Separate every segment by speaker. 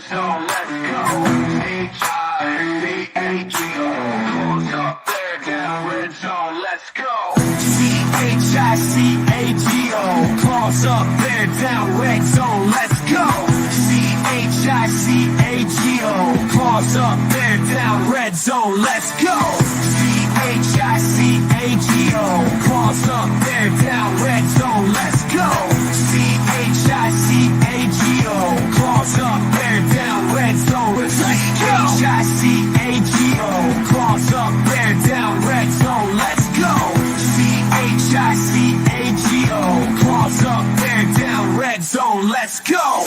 Speaker 1: red zone, let's go. H-I-C-A-G-O. Close up, bear down, red zone, let's go. C-H-I-C-A-G-O. Close up, bear down, red zone, let's go. C-H-I-C-A-G-O. Close up, bear down, red zone, let's go. C-H-I-C-A-G-O. Close up, bear down, red zone, let's go. C-H-I-C-A-G-O. Claws up, bear down, red zone, let's go. C-H-I-C-A-G-O. Claws up, bear down, red zone, let's go. C-H-I-C-A-G-O. Claws up, bear down, red zone, let's go.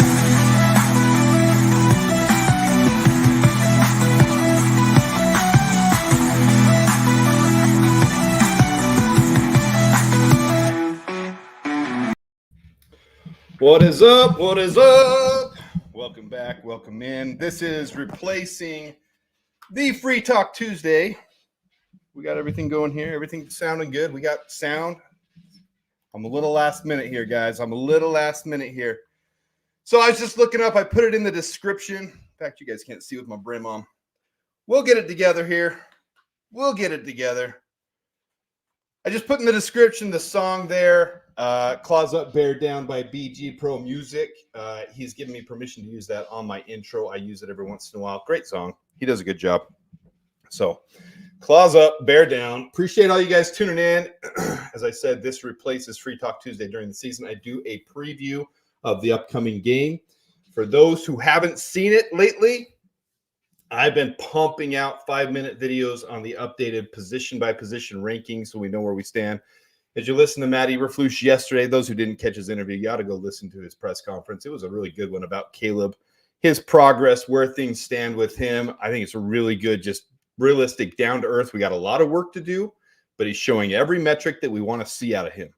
Speaker 2: What is up? What is up? Welcome back. Welcome in. This is replacing the Free Talk Tuesday. We got everything going here. Everything sounding good. We got sound. I'm a little last minute here, guys. So I was just looking up. I put it in the description. In fact, you guys can't see with my brim on. We'll get it together here. I just put in the description the song there. Claws Up, Bear Down by BG Pro Music. He's given me permission to use that on my intro. I use it every once in a while. Great song. He does a good job. So, Claws Up, Bear Down. Appreciate all you guys tuning in. As I said, this replaces Free Talk Tuesday during the season. I do a preview of the upcoming game. For those who haven't seen it lately, I've been pumping out 5-minute videos on the updated position-by-position rankings so we know where we stand. As you listen to Matt Eberflus yesterday, those who didn't catch his interview, you got to go listen to his press conference. It was a really good one about Caleb, his progress, where things stand with him. I think it's a really good, just realistic, down-to-earth. We got a lot of work to do, but he's showing every metric that we want to see out of him.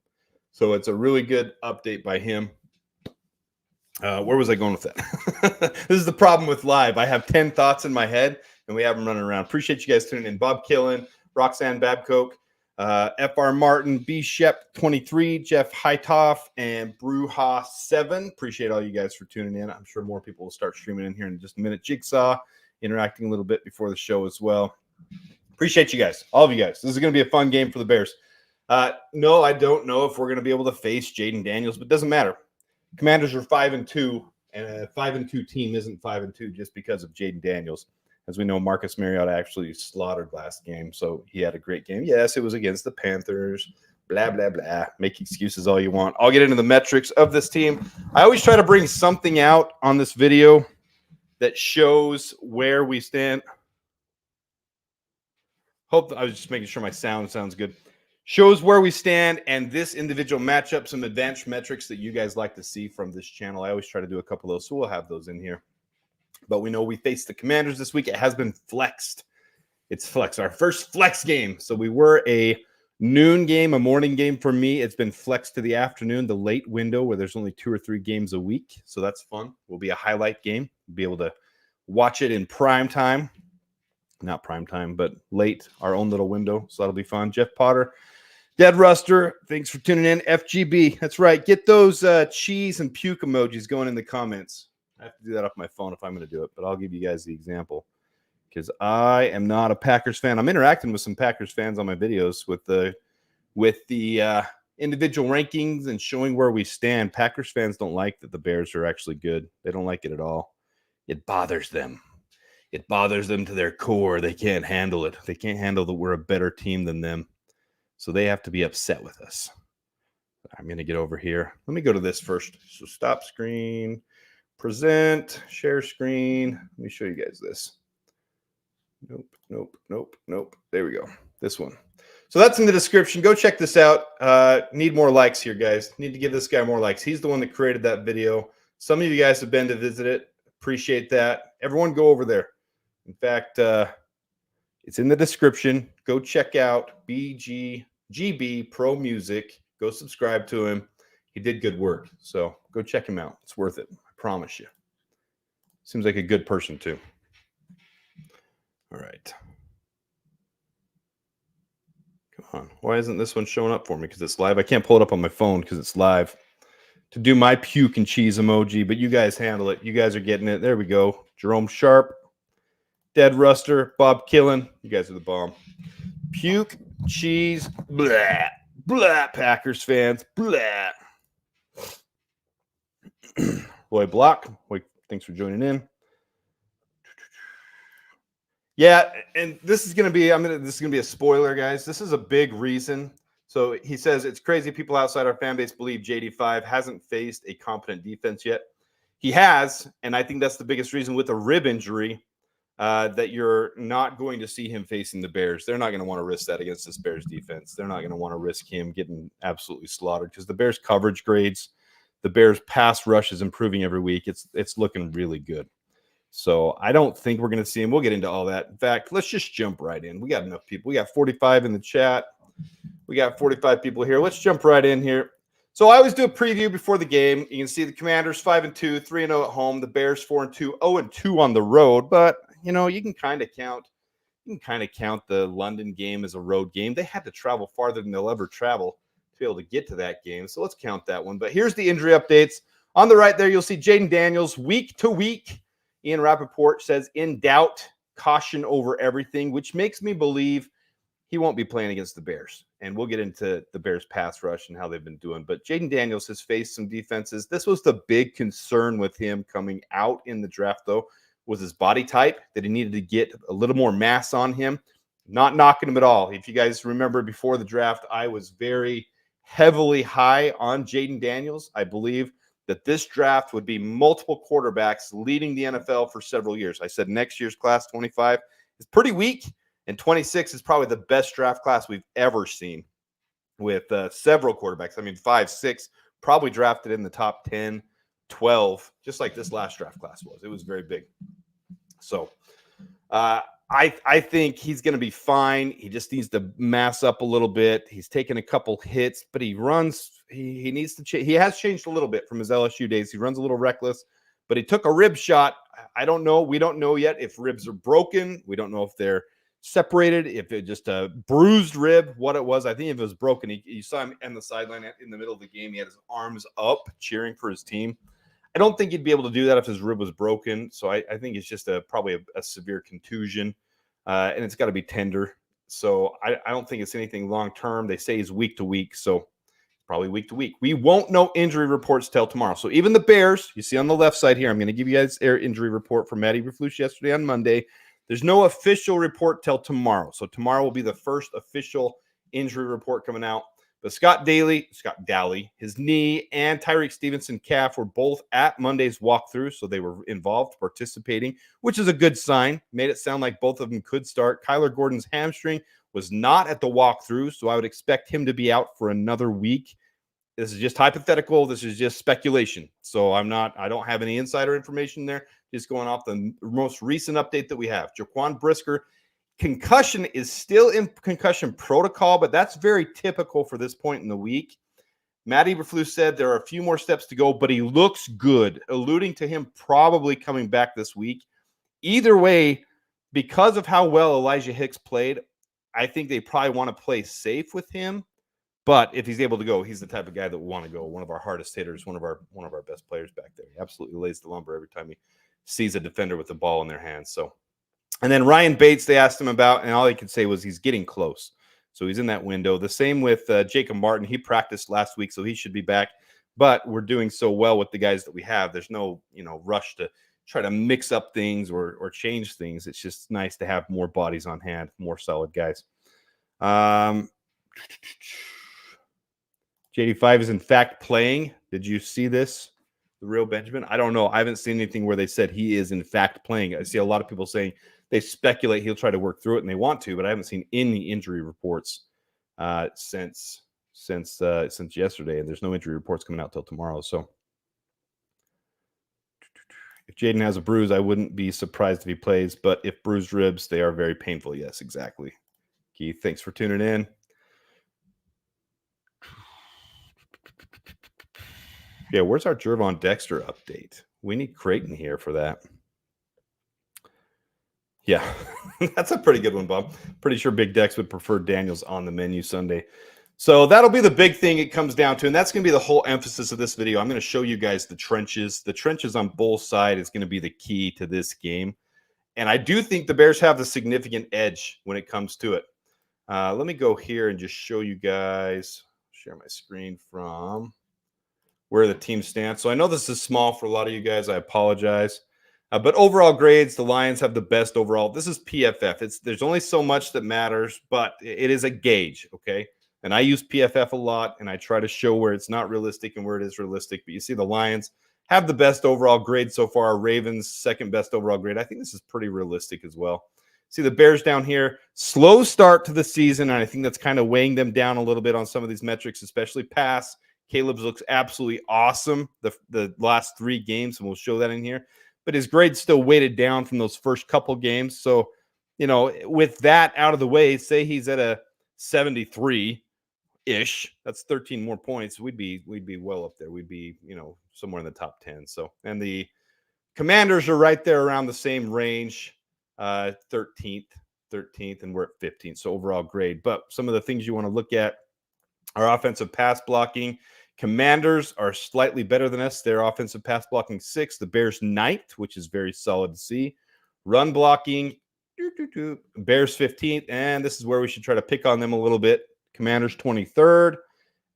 Speaker 2: So it's a really good update by him. Where was I going with that? This is the problem with live. I have 10 thoughts in my head, and we have them running around. Appreciate you guys tuning in. Bob Killen, Roxanne Babcock, FR Martin, B Shep 23, Jeff Hightoff, and Bruja 7. Appreciate all you guys for tuning in. I'm sure more people will start streaming in here in just a minute. Jigsaw interacting a little bit before the show as well. Appreciate you guys, all of you guys. This is going to be a fun game for the Bears. No, I don't know if we're going to be able to face Jaden Daniels, but it doesn't matter. Commanders are 5-2, and a 5-2 team isn't 5-2 just because of Jaden Daniels. As we know, Marcus Mariota actually slaughtered last game, so he had a great game. Yes, it was against the Panthers, blah, blah, blah. Make excuses all you want. I'll get into the metrics of this team. I always try to bring something out on this video that shows where we stand. I was just making sure my sound sounds good. Shows where we stand and this individual matchup, some advanced metrics that you guys like to see from this channel. I always try to do a couple of those, so we'll have those in here. But we know we faced the Commanders this week. It has been flexed. It's flex, our first flex game. So we were a noon game, a morning game for me. It's been flexed to the afternoon, the late window where there's only 2 or 3 games a week. So that's fun. Will be a highlight game. We'll be able to watch it in prime time. Not prime time, but late, our own little window. So that'll be fun. Jeff Potter. Dead Ruster, thanks for tuning in. FGB, that's right. Get those cheese and puke emojis going in the comments. I have to do that off my phone if I'm going to do it, but I'll give you guys the example because I am not a Packers fan. I'm interacting with some Packers fans on my videos with the individual rankings and showing where we stand. Packers fans don't like that the Bears are actually good. They don't like it at all. It bothers them. It bothers them to their core. They can't handle it. They can't handle that we're a better team than them. So they have to be upset with us. I'm going to get over here. Let me go to this first. So stop screen, present, share screen. Let me show you guys this. Nope. There we go. This one. So that's in the description. Go check this out. Need more likes here, guys. Need to give this guy more likes. He's the one that created that video. Some of you guys have been to visit it. Appreciate that. Everyone go over there. In fact, it's in the description. Go check out GB Pro Music. Go subscribe to him. He did good work. So go check him out. It's worth it. I promise you. Seems like a good person too. All right. Come on. Why isn't this one showing up for me? Because it's live. I can't pull it up on my phone because it's live. to do my puke and cheese emoji, but you guys handle it. You guys are getting it. There we go. Jerome Sharp, Dead Ruster, Bob Killen. You guys are the bomb. Puke, cheese, blah, blah, Packers fans, blah. Roy Block, thanks for joining in. Yeah, and this is gonna be a spoiler, guys. This is a big reason. So he says it's crazy people outside our fan base believe JD5 hasn't faced a competent defense yet. He has, and I think that's the biggest reason with a rib injury that you're not going to see him facing the Bears. They're not going to want to risk that against this Bears defense. They're not going to want to risk him getting absolutely slaughtered because the Bears coverage grades, the Bears pass rush is improving every week. It's looking really good. So I don't think we're going to see him. We'll get into all that. In fact, let's just jump right in. We got enough people. We got 45 in the chat. We got 45 people here. Let's jump right in here. So I always do a preview before the game. You can see the Commanders 5-2, 3-0 at home. The Bears 4-2, 0-2 on the road. But you know, you can kind of count the London game as a road game. They had to travel farther than they'll ever travel to be able to get to that game. So let's count that one. But here's the injury updates. On the right there, you'll see Jaden Daniels week to week. Ian Rappaport says, in doubt, caution over everything, which makes me believe he won't be playing against the Bears. And we'll get into the Bears pass rush and how they've been doing. But Jaden Daniels has faced some defenses. This was the big concern with him coming out in the draft, though, was his body type, that he needed to get a little more mass on him. Not knocking him at all. If you guys remember before the draft, I was very heavily high on Jaden Daniels. I believe that this draft would be multiple quarterbacks leading the NFL for several years. I said next year's class 25 is pretty weak, and 26 is probably the best draft class we've ever seen with several quarterbacks. I mean, 5, 6 probably drafted in the top 10, 12, just like this last draft class was. It was very big. So I think he's going to be fine. He just needs to mass up a little bit. He's taken a couple hits, but he runs. He needs to change. He has changed a little bit from his LSU days. He runs a little reckless, but he took a rib shot. I don't know. We don't know yet if ribs are broken. We don't know if they're separated, if it just a bruised rib, what it was. I think if it was broken, you saw him on the sideline in the middle of the game. He had his arms up cheering for his team. I don't think he'd be able to do that if his rib was broken. So I think it's just probably a severe contusion, and it's got to be tender. So I don't think it's anything long-term. They say he's week to week, so probably week to week. We won't know injury reports till tomorrow. So even the Bears, you see on the left side here, I'm going to give you guys their injury report from Matty Eberflus yesterday on Monday. There's no official report till tomorrow. So tomorrow will be the first official injury report coming out. But Scott Daly, his knee, and Tyreek Stevenson calf were both at Monday's walkthrough, so they were involved, participating, which is a good sign. Made it sound like both of them could start. Kyler Gordon's hamstring was not at the walkthrough, so I would expect him to be out for another week. This is just hypothetical. This is just speculation. So I don't have any insider information there. Just going off the most recent update that we have. Jaquan Brisker, concussion is still in concussion protocol, but that's very typical for this point in the week. Matt Eberflus said there are a few more steps to go, but he looks good, alluding to him probably coming back this week. Either way, because of how well Elijah Hicks played, I think they probably want to play safe with him. But if he's able to go, he's the type of guy that will want to go. One of our hardest hitters, one of our best players back there. He absolutely lays the lumber every time he sees a defender with the ball in their hands. So, and then Ryan Bates, they asked him about, and all he could say was he's getting close. So he's in that window. The same with Jacob Martin. He practiced last week, so he should be back. But we're doing so well with the guys that we have. There's no, rush to try to mix up things or change things. It's just nice to have more bodies on hand, more solid guys. JD5 is in fact playing. Did you see this? The real Benjamin? I don't know. I haven't seen anything where they said he is in fact playing. I see a lot of people saying they speculate he'll try to work through it, and they want to, but I haven't seen any injury reports since yesterday, and there's no injury reports coming out till tomorrow. So if Jaden has a bruise, I wouldn't be surprised if he plays, but if bruised ribs, they are very painful. Yes, exactly. Keith, thanks for tuning in. Yeah, where's our Jervon Dexter update? We need Creighton here for that. Yeah, that's a pretty good one, Bob. Pretty sure Big Dex would prefer Daniels on the menu Sunday. So that'll be the big thing it comes down to, and that's going to be the whole emphasis of this video. I'm going to show you guys the trenches. The trenches on both sides is going to be the key to this game. And I do think the Bears have the significant edge when it comes to it. Let me go here and just show you guys, share my screen from where the team stands. So I know this is small for a lot of you guys. I apologize. But overall grades, the Lions have the best overall. This is PFF. There's only so much that matters, but it is a gauge, okay? And I use PFF a lot, and I try to show where it's not realistic and where it is realistic. But you see the Lions have the best overall grade so far. Ravens, second best overall grade. I think this is pretty realistic as well. See the Bears down here, slow start to the season, and I think that's kind of weighing them down a little bit on some of these metrics, especially pass. Caleb's looks absolutely awesome the last 3 games, and we'll show that in here. But his grade's still weighted down from those first couple games. So, you know, with that out of the way, say he's at a 73-ish. That's 13 more points. We'd be well up there. We'd be, you know, somewhere in the top 10. So, and the Commanders are right there around the same range, 13th, and we're at 15th. So overall grade. But some of the things you want to look at are offensive pass blocking. Commanders are slightly better than us. Their offensive pass blocking 6th. The Bears 9th, which is very solid to see. Run blocking, Bears 15th. And this is where we should try to pick on them a little bit. Commanders 23rd.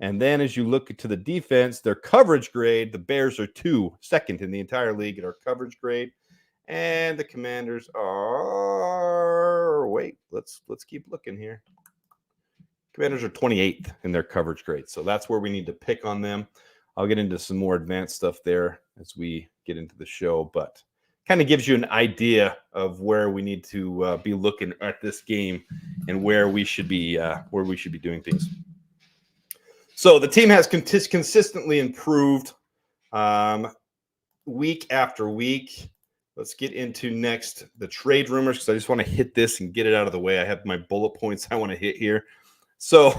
Speaker 2: And then as you look to the defense, their coverage grade, the Bears are 2nd in the entire league at our coverage grade. And the Commanders are, wait, let's keep looking here. Commanders are 28th in their coverage grade. So that's where we need to pick on them. I'll get into some more advanced stuff there as we get into the show, but kind of gives you an idea of where we need to be looking at this game and where we should be doing things. So the team has consistently improved week after week. Let's get into next the trade rumors, because I just want to hit this and get it out of the way. I have my bullet points I want to hit here. So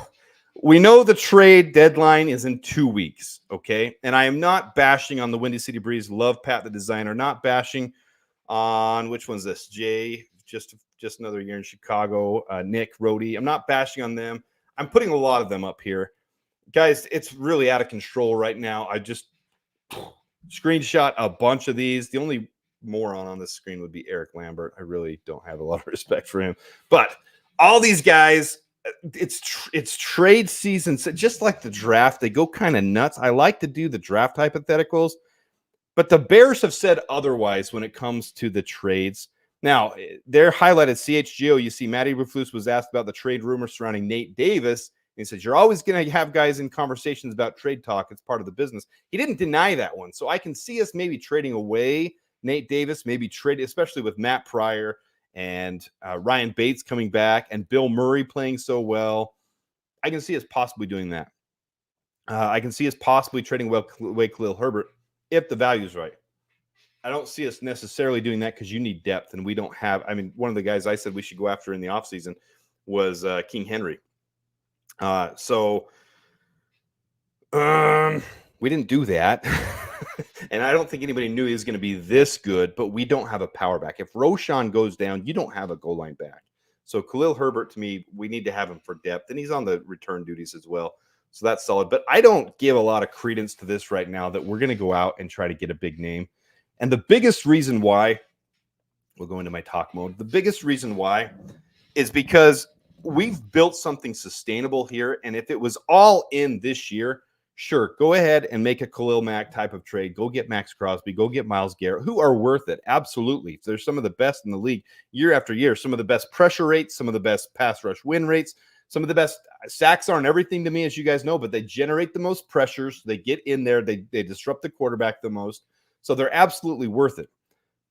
Speaker 2: we know the trade deadline is in 2 weeks, okay? And I am not bashing on the Windy City Breeze. Love Pat, the designer. Not bashing on, which one's this? Jay, just another year in Chicago. Nick, Rhodey. I'm not bashing on them. I'm putting a lot of them up here. Guys, it's really out of control right now. I just screenshot a bunch of these. The only moron on this screen would be Eric Lambert. I really don't have a lot of respect for him. But all these guys, it's trade season. So just like the draft, they go kind of nuts. I like to do the draft hypotheticals, but the Bears have said otherwise when it comes to the trades. Now, they're highlighted CHGO. You see, Matty Rufus was asked about the trade rumors surrounding Nate Davis. He says, you're always going to have guys in conversations about trade talk. It's part of the business. He didn't deny that one. So I can see us maybe trading away Nate Davis, maybe trade, especially with Matt Pryor and Ryan Bates coming back and Bill Murray playing so well. I can see us possibly doing that. I can see us possibly trading away Khalil Herbert if the value is right. I don't see us necessarily doing that because you need depth, and we don't have. I mean, one of the guys I said we should go after in the offseason was King Henry. We didn't do that. And I don't think anybody knew he was going to be this good, but we don't have a power back. If Roschon goes down, you don't have a goal line back. So Khalil Herbert, to me, we need to have him for depth, and he's on the return duties as well. So that's solid. But I don't give a lot of credence to this right now that we're going to go out and try to get a big name. And the biggest reason why, we'll go into my talk mode, the biggest reason why is because we've built something sustainable here. And if it was all in this year, sure, go ahead and make a Khalil Mack type of trade. Go get Max Crosby. Go get Myles Garrett, who are worth it. Absolutely. They're some of the best in the league year after year. Some of the best pressure rates, some of the best pass rush win rates, some of the best sacks aren't everything to me, as you guys know, but they generate the most pressures. They get in there. They disrupt the quarterback the most. So they're absolutely worth it.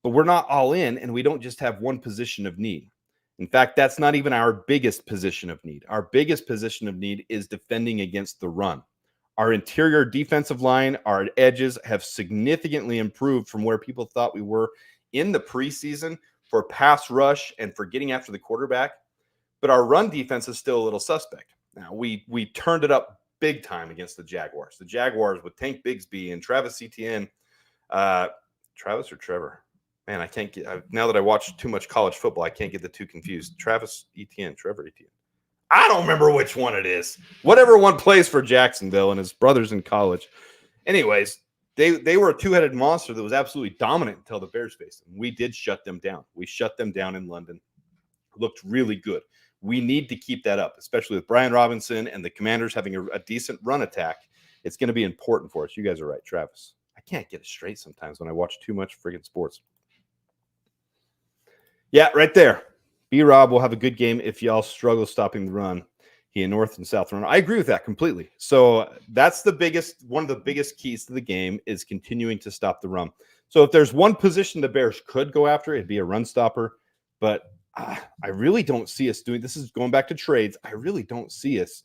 Speaker 2: But we're not all in, and we don't just have one position of need. In fact, that's not even our biggest position of need. Our biggest position of need is defending against the run. Our interior defensive line, our edges have significantly improved from where people thought we were in the preseason for pass rush and for getting after the quarterback. But our run defense is still a little suspect. Now, we turned it up big time against the Jaguars. The Jaguars with Tank Bigsby and Travis Etienne. Travis or Trevor? Man, I can't get, now that I watch too much college football, I can't get the two confused. Travis Etienne, Trevor Etienne. I don't remember which one it is. Whatever one plays for Jacksonville and his brother's in college. Anyways, they were a two-headed monster that was absolutely dominant until the Bears faced them. We did shut them down. We shut them down in London. Looked really good. We need to keep that up, especially with Brian Robinson and the Commanders having a decent run attack. It's going to be important for us. You guys are right, Travis. I can't get it straight sometimes when I watch too much friggin' sports. Yeah, right there. B-Rob will have a good game if y'all struggle stopping the run. He in North and South run. I agree with that completely. So that's one of the biggest keys to the game is continuing to stop the run. So if there's one position the Bears could go after, it'd be a run stopper. But I really don't see us doing this. Is going back to trades. I really don't see us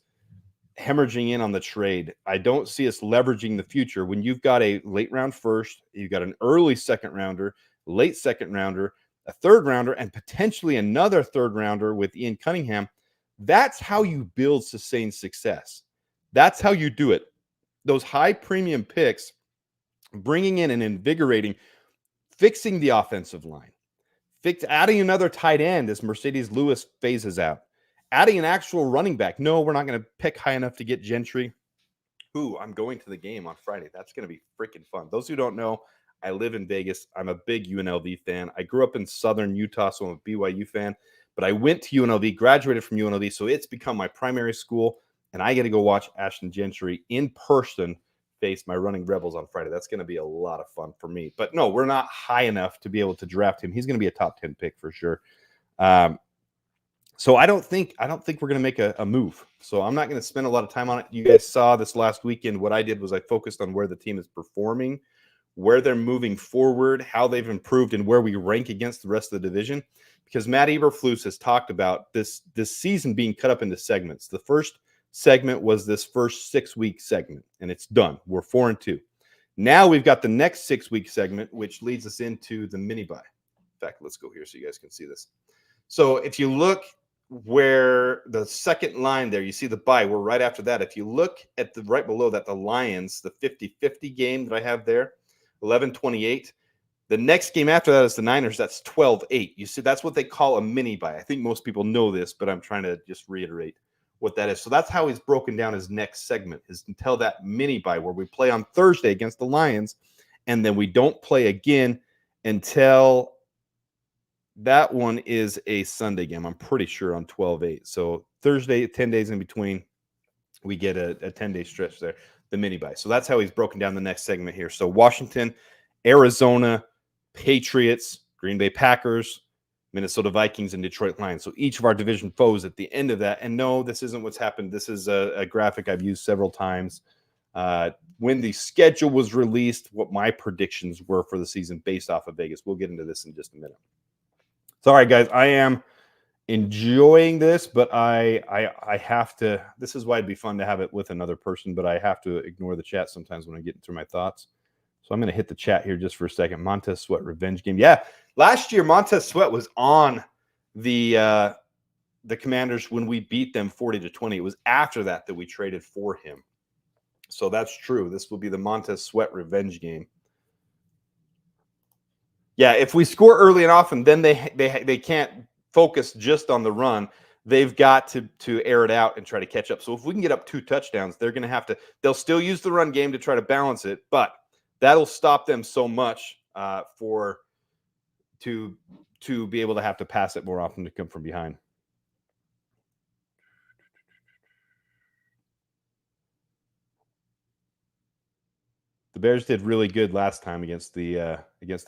Speaker 2: hemorrhaging in on the trade. I don't see us leveraging the future when you've got a late round first, you've got an early second rounder, late second rounder, a third rounder, and potentially another third rounder with Ian Cunningham. That's how you build sustained success. That's how you do it. Those high premium picks, bringing in and invigorating, fixing the offensive line, adding another tight end as Mercedes Lewis phases out, adding an actual running back. No, we're not going to pick high enough to get Gentry. Ooh, I'm going to the game on Friday. That's going to be freaking fun. Those who don't know, I live in Vegas. I'm a big UNLV fan. I grew up in Southern Utah, so I'm a BYU fan. But I went to UNLV, graduated from UNLV, so it's become my primary school, and I get to go watch Ashton Gentry in person face my running Rebels on Friday. That's going to be a lot of fun for me. But no, we're not high enough to be able to draft him. He's going to be a top 10 pick for sure. So I don't think we're going to make a move. So I'm not going to spend a lot of time on it. You guys saw this last weekend. What I did was I focused on where the team is performing, where they're moving forward, how they've improved, and where we rank against the rest of the division. Because Matt Eberflus has talked about this season being cut up into segments. The first segment was this first 6-week segment, and it's done. We're 4-2. Now we've got the next 6-week segment, which leads us into the mini bye. In fact, let's go here so you guys can see this. So if you look where the second line there, you see the bye. We're right after that. If you look at the right below that, the Lions, the 50-50 game that I have there, 11-28. The next game after that is the Niners. That's 12-8. You see, that's what they call a mini bye. I think most people know this, but I'm trying to just reiterate what that is. So that's how he's broken down his next segment, is until that mini bye where we play on Thursday against the Lions, and then we don't play again until that one is a Sunday game. I'm pretty sure on 12-8. So Thursday, 10 days in between, we get a 10-day stretch there, the mini bye. So that's how he's broken down the next segment here. So Washington, Arizona, Patriots, Green Bay Packers, Minnesota Vikings, and Detroit Lions. So each of our division foes at the end of that. And no, this isn't what's happened. This is a graphic I've used several times. When the schedule was released, what my predictions were for the season based off of Vegas. We'll get into this in just a minute. Sorry, guys. I am enjoying this, but I have to. This is why it'd be fun to have it with another person, but I have to ignore the chat sometimes when I get through my thoughts. So I'm going to hit the chat here just for a second. Montez Sweat revenge game. Yeah, last year Montez Sweat was on the Commanders when we beat them 40-20. It was after that we traded for him. So that's true. This will be the Montez Sweat revenge game. Yeah, if we score early and often, then they can't focus just on the run. They've got to air it out and try to catch up. So if we can get up 2 touchdowns, they're going to have to. They'll still use the run game to try to balance it, but that'll stop them so much to be able to have to pass it more often to come from behind. The Bears did really good last time against the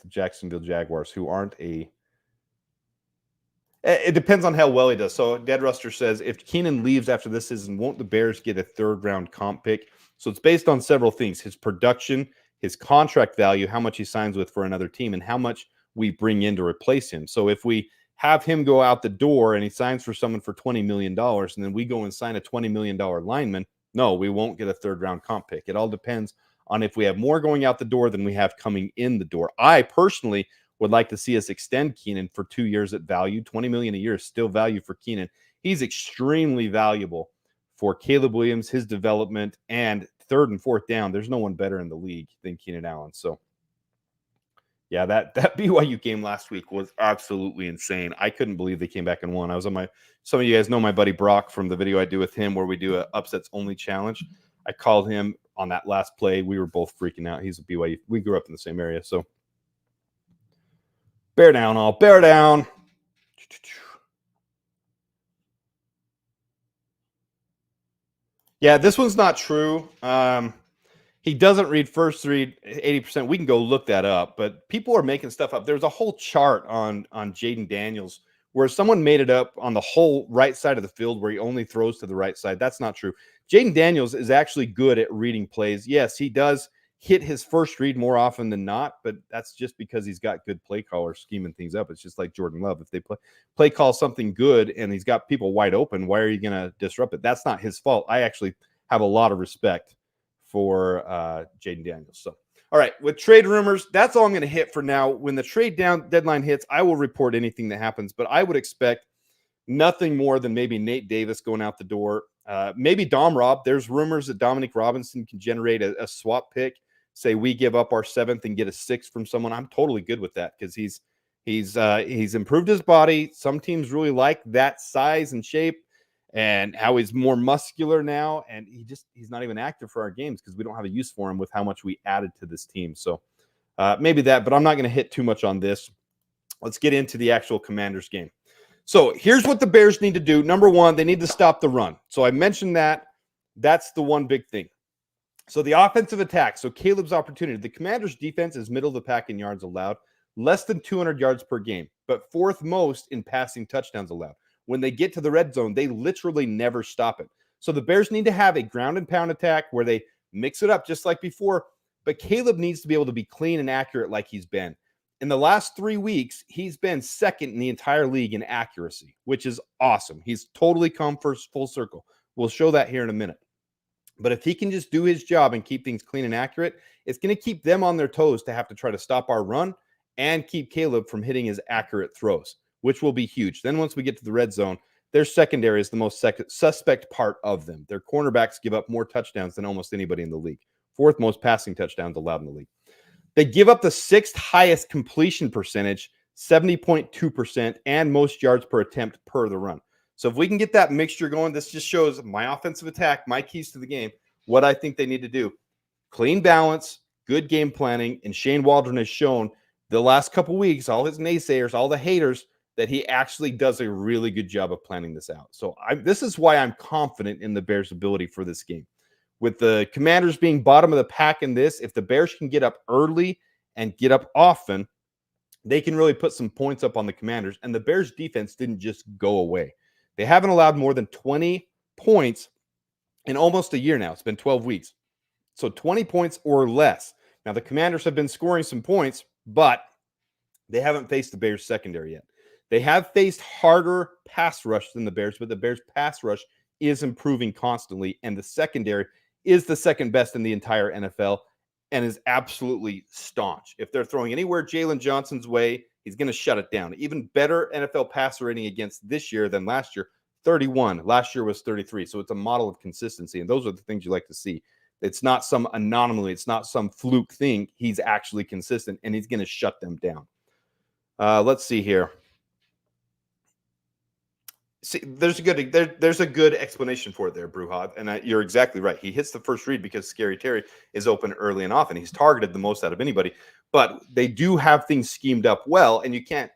Speaker 2: Jacksonville Jaguars, who aren't a. It depends on how well he does. So Dead Ruster says, if Keenan leaves after this season, won't the Bears get a 3rd-round comp pick? So it's based on several things: his production, his contract value, how much he signs with for another team, and how much we bring in to replace him. So if we have him go out the door and he signs for someone for $20 million, and then we go and sign a $20 million lineman, no, we won't get a 3rd-round comp pick. It all depends on if we have more going out the door than we have coming in the door. I personally would like to see us extend Keenan for 2 years at value. $20 million a year is still value for Keenan. He's extremely valuable for Caleb Williams, his development, and 3rd and 4th down. There's no one better in the league than Keenan Allen. So Yeah, that BYU game last week was absolutely insane. I couldn't believe they came back and won. I was on my some of you guys know my buddy Brock from the video I do with him where we do a upsets only challenge. I called him on that last play. We were both freaking out. He's a BYU. We grew up in the same area, so bear down, all bear down. Yeah, this one's not true. He doesn't read first read 80%. We can go look that up, but people are making stuff up. There's a whole chart on Jaden Daniels where someone made it up on the whole right side of the field where he only throws to the right side. That's not true. Jaden Daniels is actually good at reading plays. Yes, he does hit his first read more often than not, but that's just because he's got good play callers scheming things up. It's just like Jordan Love. If they play call something good and he's got people wide open, why are you going to disrupt it? That's not his fault. I actually have a lot of respect for Jaden Daniels. So, all right, with trade rumors, that's all I'm going to hit for now. When the trade down deadline hits, I will report anything that happens, but I would expect nothing more than maybe Nate Davis going out the door. Maybe Dom Rob. There's rumors that Dominic Robinson can generate a swap pick. Say we give up our 7th and get a 6th from someone. I'm totally good with that because he's improved his body. Some teams really like that size and shape and how he's more muscular now. And he's not even active for our games because we don't have a use for him with how much we added to this team. So maybe that, but I'm not going to hit too much on this. Let's get into the actual Commanders game. So here's what the Bears need to do. Number one, they need to stop the run. So I mentioned that. That's the one big thing. So the offensive attack. So Caleb's opportunity. The Commanders' defense is middle of the pack in yards allowed, less than 200 yards per game, but 4th most in passing touchdowns allowed. When they get to the red zone, they literally never stop it. So the Bears need to have a ground and pound attack where they mix it up just like before, but Caleb needs to be able to be clean and accurate like he's been. In the last 3 weeks, he's been second in the entire league in accuracy, which is awesome. He's totally come full circle. We'll show that here in a minute. But if he can just do his job and keep things clean and accurate, it's going to keep them on their toes to have to try to stop our run and keep Caleb from hitting his accurate throws, which will be huge. Then once we get to the red zone, their secondary is the most suspect part of them. Their cornerbacks give up more touchdowns than almost anybody in the league. 4th most passing touchdowns allowed in the league. They give up the 6th highest completion percentage, 70.2%, and most yards per attempt per the run. So if we can get that mixture going, this just shows my offensive attack, my keys to the game, what I think they need to do. Clean balance, good game planning, and Shane Waldron has shown the last couple weeks, all his naysayers, all the haters, that he actually does a really good job of planning this out. So this is why I'm confident in the Bears' ability for this game. With the Commanders being bottom of the pack in this, if the Bears can get up early and get up often, they can really put some points up on the Commanders. And the Bears' defense didn't just go away. They haven't allowed more than 20 points in almost a year now. It's been 12 weeks. So 20 points or less. Now, the Commanders have been scoring some points, but they haven't faced the Bears' secondary yet. They have faced harder pass rush than the Bears, but the Bears' pass rush is improving constantly, and the secondary is the second best in the entire NFL and is absolutely staunch. If they're throwing anywhere Jalen Johnson's way, he's going to shut it down. Even better NFL passer rating against this year than last year, 31. Last year was 33. So it's a model of consistency, and those are the things you like to see. It's not some anomaly. It's not some fluke thing. He's actually consistent, and he's going to shut them down. Let's see here. See, there's a good explanation for it there, Bruhad, and you're exactly right. He hits the first read because Scary Terry is open early and often. He's targeted the most out of anybody, but they do have things schemed up well, and you can't,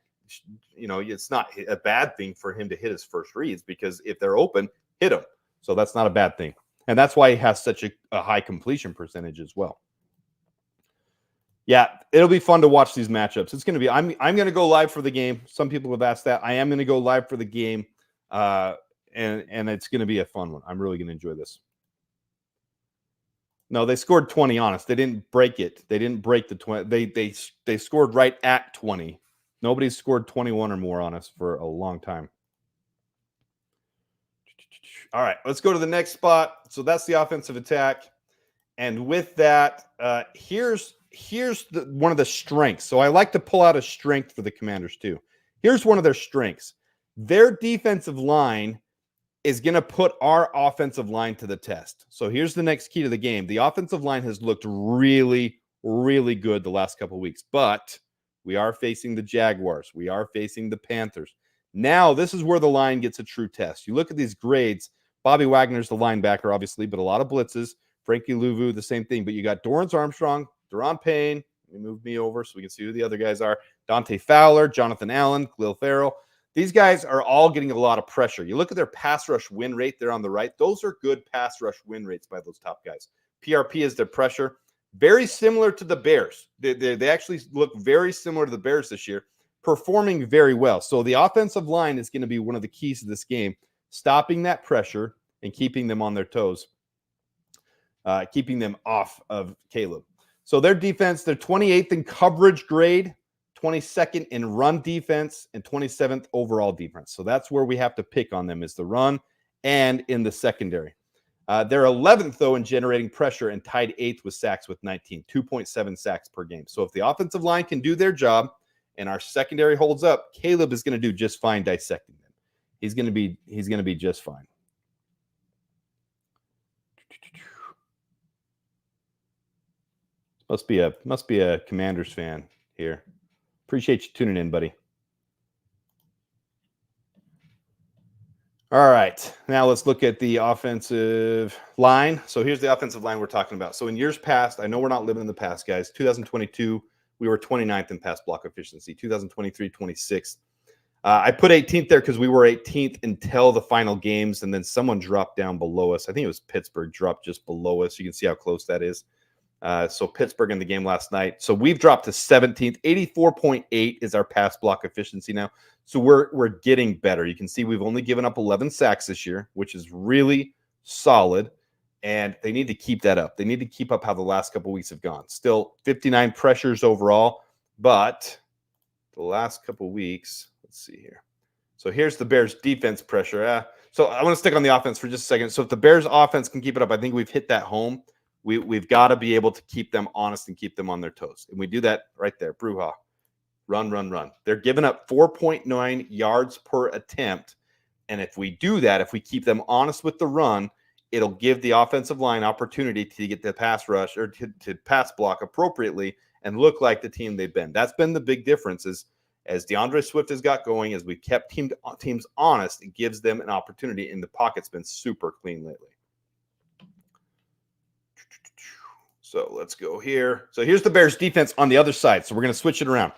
Speaker 2: it's not a bad thing for him to hit his first reads because if they're open, hit them. So that's not a bad thing, and that's why he has such a high completion percentage as well. Yeah, it'll be fun to watch these matchups. It's going to be. I'm going to go live for the game. Some people have asked that. I am going to go live for the game. And it's going to be a fun one. I'm really going to enjoy this. No, they scored 20 honest. They didn't break it. They didn't break the 20. They scored right at 20. Nobody's scored 21 or more on us for a long time. All right, let's go to the next spot. So that's the offensive attack. And with that, here's one of the strengths. So I like to pull out a strength for the Commanders too. Here's one of their strengths. Their defensive line is going to put our offensive line to the test. So here's the next key to the game. The offensive line has looked really, really good the last couple of weeks, but We are facing the Jaguars. We are facing the Panthers. Now, this is where the line gets a true test. You look at these grades. Bobby Wagner's the linebacker, obviously, but a lot of blitzes. Frankie Louvu, the same thing. But you got Dorrance Armstrong, Deron Payne. Let me move me over so we can see who the other guys are. Dante Fowler, Jonathan Allen, Khalil Farrell. These guys are all getting a lot of pressure. You look at their pass rush win rate there on the right. Those are good pass rush win rates by those top guys. PRP is their pressure. Very similar to the Bears. They actually look very similar to the Bears this year, performing very well. So the offensive line is going to be one of the keys to this game, stopping that pressure and keeping them on their toes, keeping them off of Caleb. So their defense, they're 28th in coverage grade, 22nd in run defense, and 27th overall defense. So that's where we have to pick on them, is the run and in the secondary. They're 11th, though, in generating pressure and tied 8th with sacks with 19, 2.7 sacks per game. So if the offensive line can do their job and our secondary holds up, Caleb is going to do just fine dissecting them. He's going to be just fine. Must be a Commanders fan here. Appreciate you tuning in, buddy. All right, now let's look at the offensive line. So here's the offensive line we're talking about. So in years past, I know we're not living in the past, guys. 2022, we were 29th in pass block efficiency. 2023, 26th. I put 18th there because we were 18th until the final games, and then someone dropped down below us. I think it was Pittsburgh dropped just below us. You can see how close that is. So Pittsburgh in the game last night. So we've dropped to 17th. 84.8 is our pass block efficiency now. So we're getting better. You can see we've only given up 11 sacks this year, which is really solid. And they need to keep that up. They need to keep up how the last couple of weeks have gone. Still 59 pressures overall, but the last couple of weeks, let's see here. So here's the Bears defense pressure. So I want to stick on the offense for just a second. So if the Bears offense can keep it up, I think we've hit that home. We've got to be able to keep them honest and keep them on their toes. And we do that right there. Bruja. Run. They're giving up 4.9 yards per attempt. And if we do that, if we keep them honest with the run, it'll give the offensive line opportunity to get the pass rush or to pass block appropriately and look like the team they've been. That's been the big difference is as DeAndre Swift has got going, as we've kept teams honest, it gives them an opportunity. And the pocket's been super clean lately. So let's go here. So here's the Bears defense on the other side. So we're going to switch it around.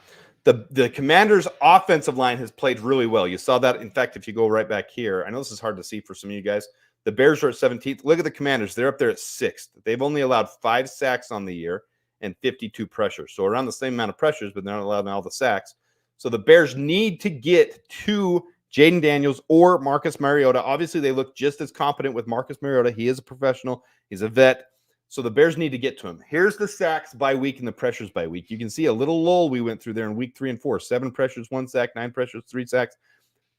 Speaker 2: The Commanders offensive line has played really well. You saw that. In fact, if you go right back here, I know this is hard to see for some of you guys. The Bears are at 17th. Look at the Commanders. They're up there at 6th. They've only allowed 5 sacks on the year and 52 pressures. So around the same amount of pressures, but they're not allowing all the sacks. So the Bears need to get to Jaden Daniels or Marcus Mariota. Obviously, they look just as competent with Marcus Mariota. He is a professional. He's a vet. So the Bears need to get to him. Here's the sacks by week and the pressures by week. You can see a little lull we went through there in week 3 and 4. 7 pressures, 1 sack, 9 pressures, 3 sacks.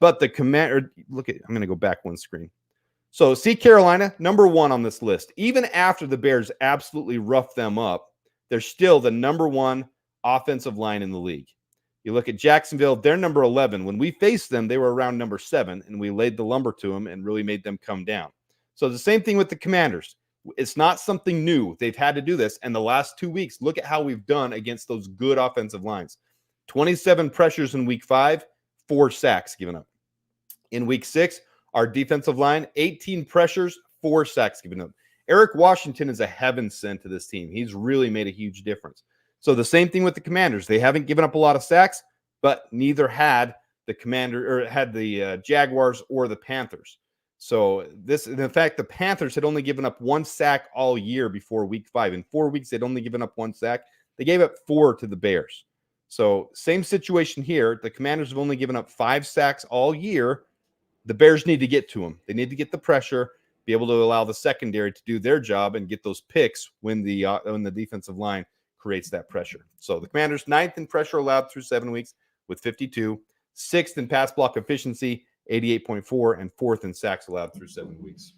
Speaker 2: But the Commander, look at, I'm going to go back one screen. So see Carolina, number 1 on this list. Even after the Bears absolutely roughed them up, they're still the number 1 offensive line in the league. You look at Jacksonville, they're number 11. When we faced them, they were around number 7, and we laid the lumber to them and really made them come down. So the same thing with the Commanders. It's not something new. They've had to do this. And the last 2 weeks, look at how we've done against those good offensive lines. 27 pressures in week 5, 4 sacks given up. In week 6, our defensive line, 18 pressures, 4 sacks given up. Eric Washington is a heaven sent to this team. He's really made a huge difference. So the same thing with the Commanders. They haven't given up a lot of sacks, but neither had the Jaguars or the Panthers. So in fact, the Panthers had only given up 1 sack all year before week 5. In 4 weeks, they'd only given up 1 sack. They gave up 4 to the Bears. So same situation here. The Commanders have only given up 5 sacks all year. The Bears need to get to them. They need to get the pressure, be able to allow the secondary to do their job and get those picks when the defensive line creates that pressure. So the Commanders 9th in pressure allowed through 7 weeks with 52, 6th in pass block efficiency, 88.4, and 4th in sacks allowed through 7 weeks.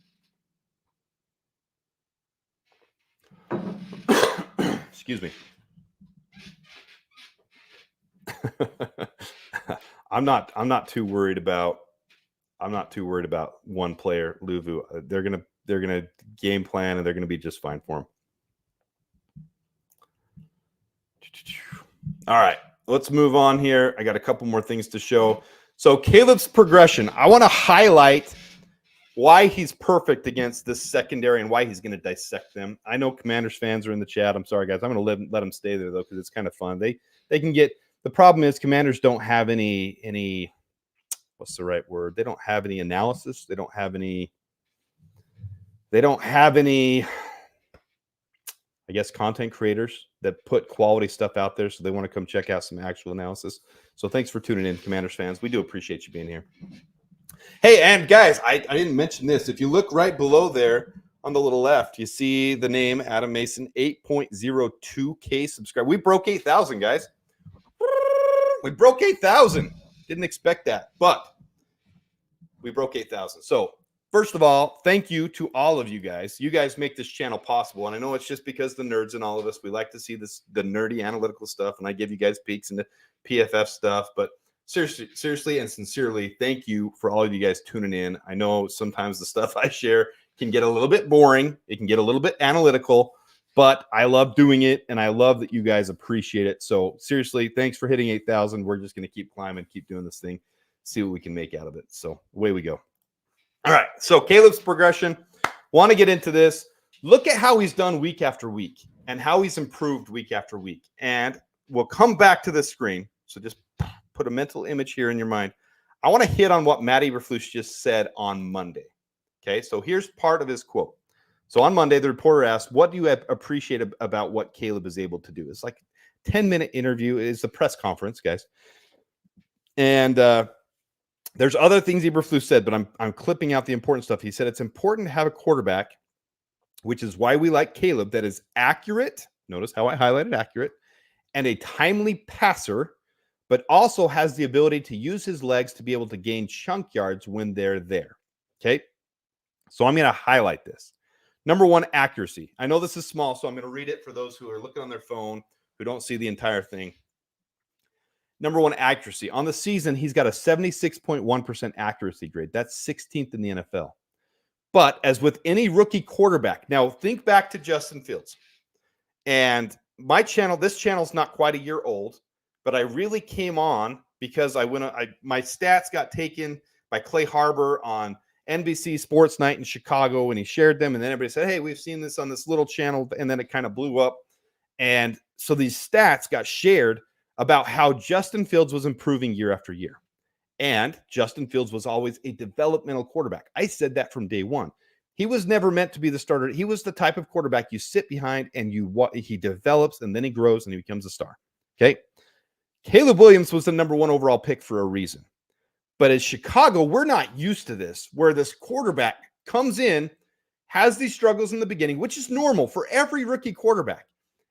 Speaker 2: Excuse me. I'm not too worried about one player, Louvu. They're gonna game plan and they're gonna be just fine for him. All right. let's move on here. I got a couple more things to show. So Caleb's progression. I want to highlight why he's perfect against this secondary and why he's going to dissect them. I know Commanders fans are in the chat. I'm sorry, guys. I'm going to let them stay there, though, because it's kind of fun. They can get – the problem is Commanders don't have any – what's the right word? They don't have any analysis. They don't have any I guess, content creators that put quality stuff out there. So they want to come check out some actual analysis. So thanks for tuning in, Commanders fans. We do appreciate you being here. Hey, and guys, I didn't mention this. If you look right below there on the little left, you see the name Adam Mason, 8.02K subscribers. We broke 8,000, guys. We broke 8,000. Didn't expect that, but we broke 8,000. So first of all, thank you to all of you guys. You guys make this channel possible. And I know it's just because the nerds and all of us, we like to see the nerdy analytical stuff. And I give you guys peeks into PFF stuff. But seriously and sincerely, thank you for all of you guys tuning in. I know sometimes the stuff I share can get a little bit boring. It can get a little bit analytical. But I love doing it. And I love that you guys appreciate it. So seriously, thanks for hitting 8,000. We're just going to keep climbing, keep doing this thing, see what we can make out of it. So away we go. All right, so Caleb's progression. Want to get into this. Look at how he's done week after week and how he's improved week after week. And we'll come back to this screen. So just put a mental image here in your mind. I want to hit on what Matt Eberflus just said on Monday. Okay, so here's part of his quote. So on Monday, the reporter asked, what do you appreciate about what Caleb is able to do? It's like a 10-minute interview. It's a press conference, guys. And there's other things Eberflus said, but I'm clipping out the important stuff. He said it's important to have a quarterback, which is why we like Caleb, that is accurate. Notice how I highlighted accurate, and a timely passer, but also has the ability to use his legs to be able to gain chunk yards when they're there. Okay, so I'm going to highlight this. Number one, accuracy. I know this is small, so I'm going to read it for those who are looking on their phone, who don't see the entire thing. Number one, accuracy. On the season, he's got a 76.1% accuracy grade. That's 16th in the NFL. But as with any rookie quarterback, now think back to Justin Fields. And my channel, this channel's not quite a year old, but I really came on because my stats got taken by Clay Harbor on NBC Sports Night in Chicago, and he shared them. And then everybody said, hey, we've seen this on this little channel. And then it kind of blew up. And so these stats got shared about how Justin Fields was improving year after year. And Justin Fields was always a developmental quarterback. I said that from day one. He was never meant to be the starter. He was the type of quarterback you sit behind and he develops and then he grows and he becomes a star. Okay. Caleb Williams was the number one overall pick for a reason. But as Chicago, we're not used to this, where this quarterback comes in, has these struggles in the beginning, which is normal for every rookie quarterback.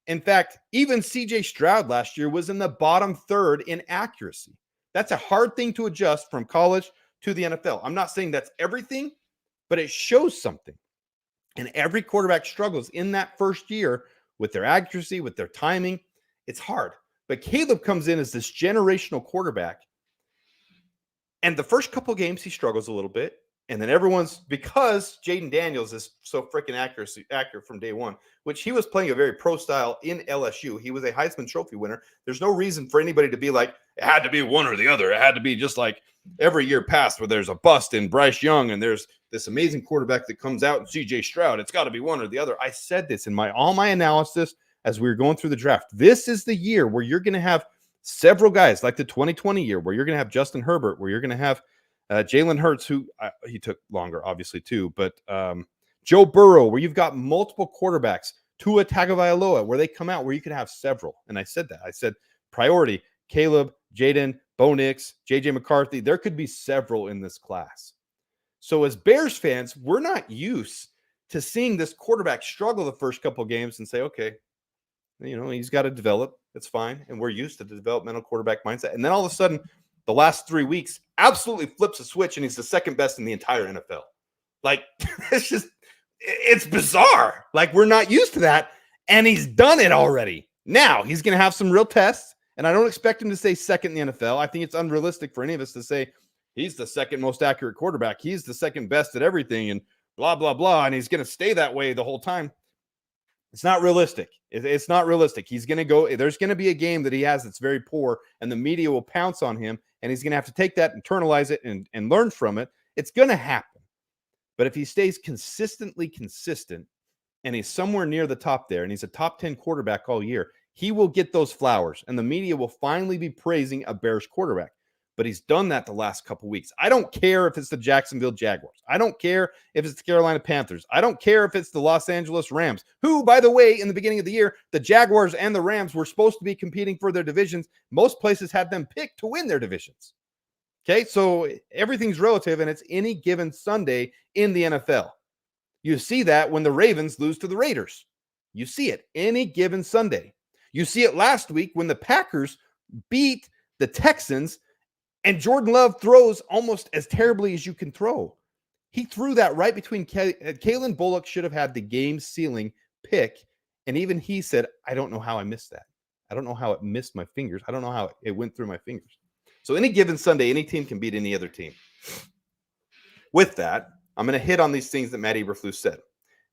Speaker 2: In fact, even C.J. Stroud last year was in the bottom third in accuracy. That's a hard thing to adjust from college to the NFL. I'm not saying that's everything, but it shows something. And every quarterback struggles in that first year with their accuracy, with their timing. It's hard. But Caleb comes in as this generational quarterback. And the first couple of games, he struggles a little bit. And then because Jaden Daniels is so freaking accurate from day one, which he was playing a very pro style in LSU. He was a Heisman Trophy winner. There's no reason for anybody to be like, it had to be one or the other. It had to be just like every year past where there's a bust in Bryce Young and there's this amazing quarterback that comes out in CJ Stroud. It's got to be one or the other. I said this in all my analysis as we were going through the draft. This is the year where you're going to have several guys like the 2020 year, where you're going to have Justin Herbert, where you're going to have Jalen Hurts, who he took longer, obviously, too. But Joe Burrow, where you've got multiple quarterbacks. Tua Tagovailoa, where they come out, where you can have several. And I said that. I said priority, Caleb, Jaden, Bo Nix, J.J. McCarthy. There could be several in this class. So as Bears fans, we're not used to seeing this quarterback struggle the first couple of games and say, okay, he's got to develop. It's fine. And we're used to the developmental quarterback mindset. And then all of a sudden, the last 3 weeks absolutely flips a switch and he's the second best in the entire NFL. Like, it's bizarre. Like, we're not used to that. And he's done it already. Now he's going to have some real tests. And I don't expect him to say second in the NFL. I think it's unrealistic for any of us to say he's the second most accurate quarterback. He's the second best at everything and blah, blah, blah. And he's going to stay that way the whole time. It's not realistic. It's not realistic. He's going to go. There's going to be a game that he has that's very poor, and the media will pounce on him, and he's going to have to take that, internalize it, and learn from it. It's going to happen. But if he stays consistently consistent, and he's somewhere near the top there, and he's a top 10 quarterback all year, he will get those flowers, and the media will finally be praising a Bears quarterback. But he's done that the last couple weeks. I don't care if it's the Jacksonville Jaguars. I don't care if it's the Carolina Panthers. I don't care if it's the Los Angeles Rams, who, by the way, in the beginning of the year, the Jaguars and the Rams were supposed to be competing for their divisions. Most places had them picked to win their divisions. Okay, so everything's relative, and it's any given Sunday in the NFL. You see that when the Ravens lose to the Raiders. You see it any given Sunday. You see it last week when the Packers beat the Texans, and Jordan Love throws almost as terribly as you can throw. He threw that right between Kalen Bullock should have had the game-sealing pick, and even he said, I don't know how I missed that. I don't know how it missed my fingers. I don't know how it went through my fingers. So any given Sunday, any team can beat any other team. With that, I'm going to hit on these things that Matt Eberflus said.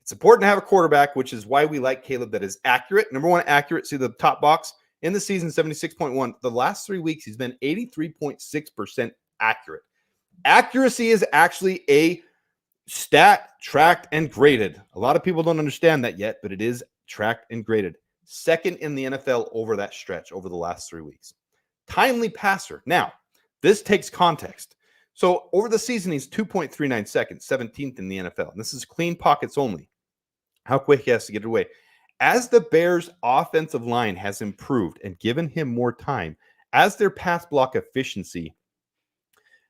Speaker 2: It's important to have a quarterback, which is why we like Caleb, that is accurate. Number one, accurate. See the top box? In the season, 76.1. The last 3 weeks, he's been 83.6% accurate. Accuracy is actually a stat tracked and graded. A lot of people don't understand that yet, but it is tracked and graded. Second in the NFL over that stretch, over the last 3 weeks. Timely passer. Now, this takes context. So over the season, he's 2.39 seconds, 17th in the NFL. And this is clean pockets only. How quick he has to get it away. As the Bears' offensive line has improved and given him more time, as their pass block efficiency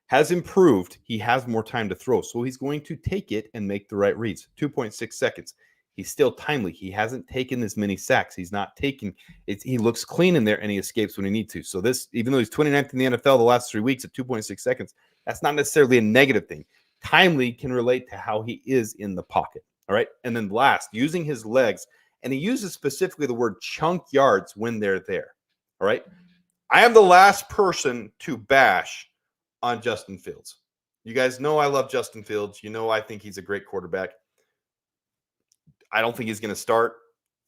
Speaker 2: has improved, he has more time to throw. So he's going to take it and make the right reads. 2.6 seconds. He's still timely. He hasn't taken as many sacks. He's not taking it. He looks clean in there, and he escapes when he needs to. So this, even though he's 29th in the NFL the last 3 weeks at 2.6 seconds, that's not necessarily a negative thing. Timely can relate to how he is in the pocket. All right. And then last, using his legs. And he uses specifically the word chunk yards when they're there. All right. I am the last person to bash on Justin Fields. You guys know I love Justin Fields. You know I think he's a great quarterback. I don't think he's going to start